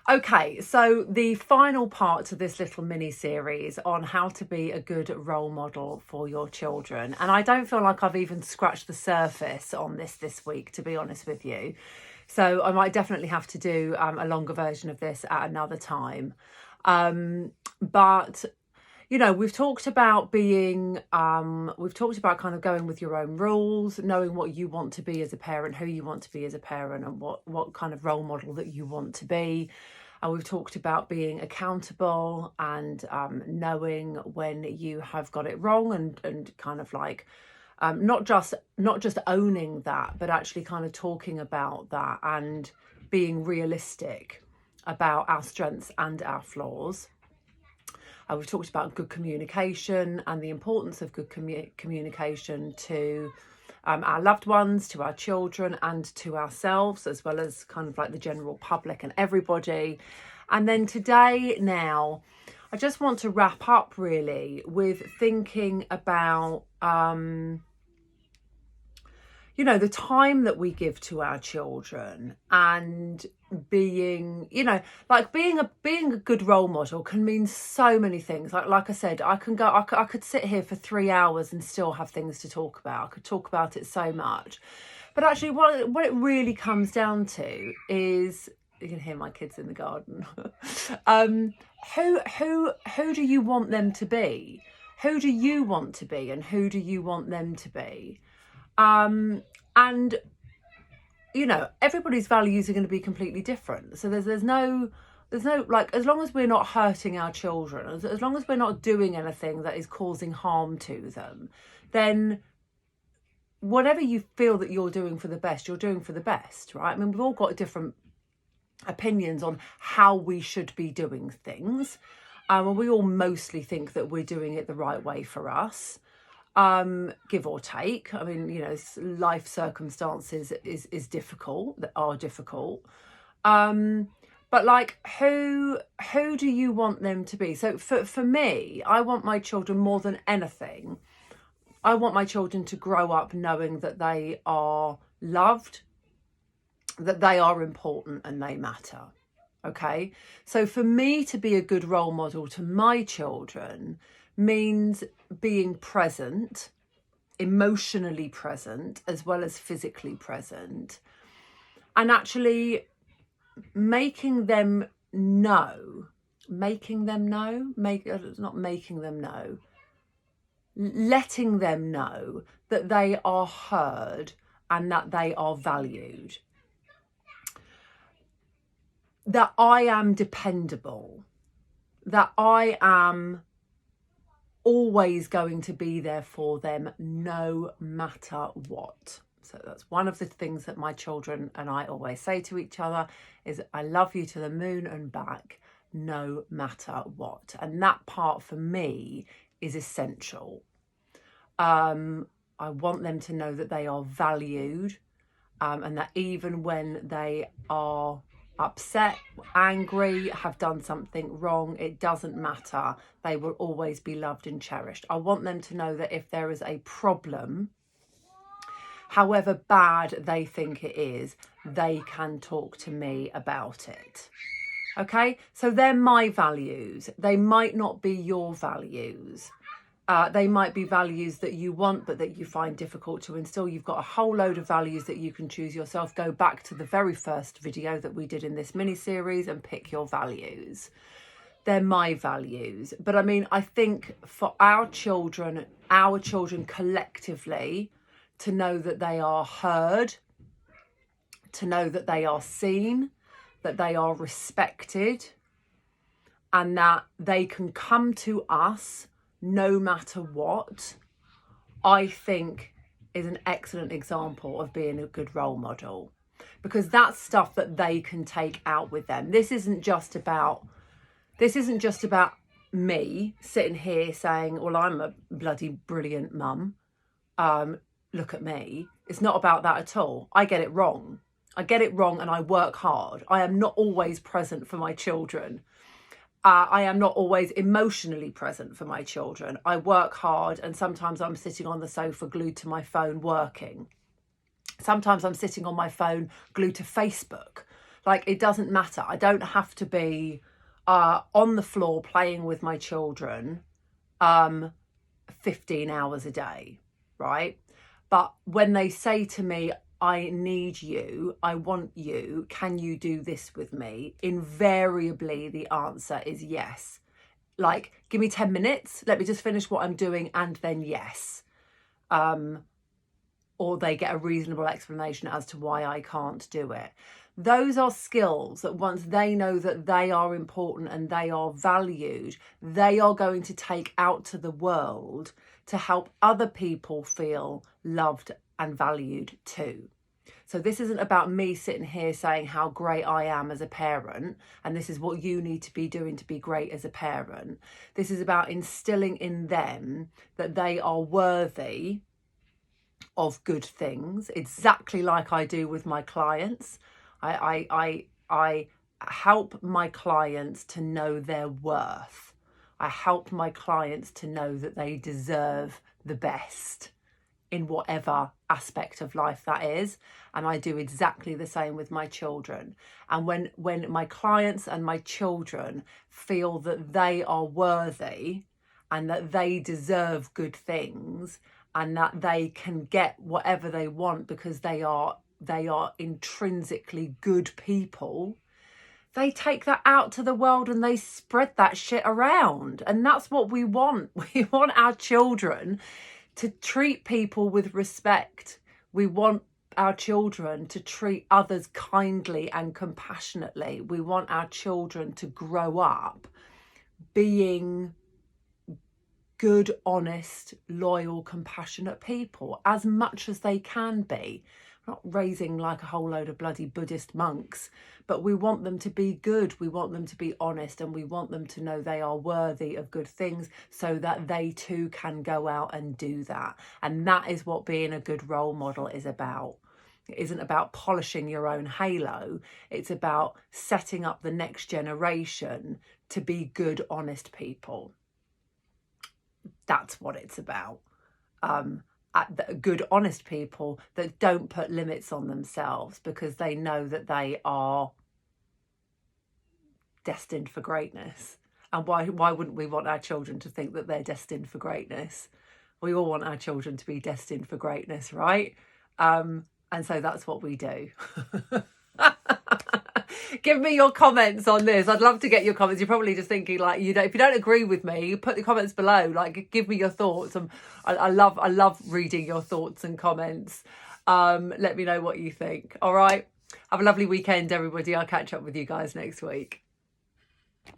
Okay, so the final part to this little mini series on how to be a good role model for your children. And I don't feel like I've even scratched the surface on this week, to be honest with you. So I might definitely have to do a longer version of this at another time. But we've talked about we've talked about kind of going with your own rules, knowing what you want to be as a parent, who you want to be as a parent, and what kind of role model that you want to be. And we've talked about being accountable and knowing when you have got it wrong, and kind of like not just owning that, but actually kind of talking about that and being realistic about our strengths and our flaws. We've talked about good communication and the importance of good communication to our loved ones, to our children, and to ourselves, as well as kind of like the general public and everybody. And then today, now, I just want to wrap up really with thinking about the time that we give to our children, and being being a good role model can mean so many things. Like I said, I could sit here for 3 hours and still have things to talk about. I could talk about it so much, but actually what it really comes down to is, you can hear my kids in the garden. Who do you want them to be? Who do you want to be, and who do you want them to be? And everybody's values are going to be completely different. So there's no like, as long as we're not hurting our children, as long as we're not doing anything that is causing harm to them, then whatever you feel that you're doing for the best, you're doing for the best, right? I mean, we've all got different opinions on how we should be doing things. And we all mostly think that we're doing it the right way for us. Give or take. I mean, life circumstances is difficult, that are difficult. But like, who do you want them to be? So for me, I want my children, more than anything, I want my children to grow up knowing that they are loved, that they are important, and they matter. Okay. So for me to be a good role model to my children means being present, emotionally present, as well as physically letting them know that they are heard and that they are valued, that I am dependable, that I am always going to be there for them no matter what. So that's one of the things that my children and I always say to each other is, I love you to the moon and back, no matter what. And that part for me is essential. I want them to know that they are valued, and that even when they are upset, angry, have done something wrong, it doesn't matter. They will always be loved and cherished. I want them to know that if there is a problem, however bad they think it is, they can talk to me about it. Okay, so they're my values. They might not be your values. They might be values that you want, but that you find difficult to instill. You've got a whole load of values that you can choose yourself. Go back to the very first video that we did in this mini series and pick your values. They're my values. But I mean, I think for our children collectively, to know that they are heard, to know that they are seen, that they are respected, and that they can come to us no matter what, I think is an excellent example of being a good role model, because that's stuff that they can take out with them. This isn't just about me sitting here saying, well, I'm a bloody brilliant mum. Look at me. It's not about that at all. I get it wrong and I work hard. I am not always present for my children. I am not always emotionally present for my children. I work hard, and sometimes I'm sitting on the sofa glued to my phone working. Sometimes I'm sitting on my phone glued to Facebook Like, it doesn't matter. I don't have to be on the floor playing with my children 15 hours a day, right? But when they say to me, I need you, I want you, can you do this with me? Invariably, the answer is yes. Like, give me 10 minutes, let me just finish what I'm doing, and then yes. Or they get a reasonable explanation as to why I can't do it. Those are skills that once they know that they are important and they are valued, they are going to take out to the world to help other people feel loved and valued too. So this isn't about me sitting here saying how great I am as a parent, and this is what you need to be doing to be great as a parent. This is about instilling in them that they are worthy of good things, exactly like I do with my clients. I help my clients to know their worth. I help my clients to know that they deserve the best in whatever aspect of life that is. And I do exactly the same with my children. And when my clients and my children feel that they are worthy and that they deserve good things and that they can get whatever they want because they are intrinsically good people, they take that out to the world and they spread that shit around. And that's what we want. We want our children to treat people with respect. We want our children to treat others kindly and compassionately. We want our children to grow up being good, honest, loyal, compassionate people as much as they can be. Not raising like a whole load of bloody Buddhist monks, but we want them to be good, we want them to be honest, and we want them to know they are worthy of good things so that they too can go out and do that. And that is what being a good role model is about. It isn't about polishing your own halo. It's about setting up the next generation to be good, honest people. That's what it's about. Good, honest people that don't put limits on themselves because they know that they are destined for greatness. And why wouldn't we want our children to think that they're destined for greatness? We all want our children to be destined for greatness, right? And so that's what we do. Give me your comments on this. I'd love to get your comments. You're probably just thinking, like, you know, if you don't agree with me, put the comments below. Like, give me your thoughts. I love reading your thoughts and comments. Let me know what you think. All right. Have a lovely weekend, everybody. I'll catch up with you guys next week.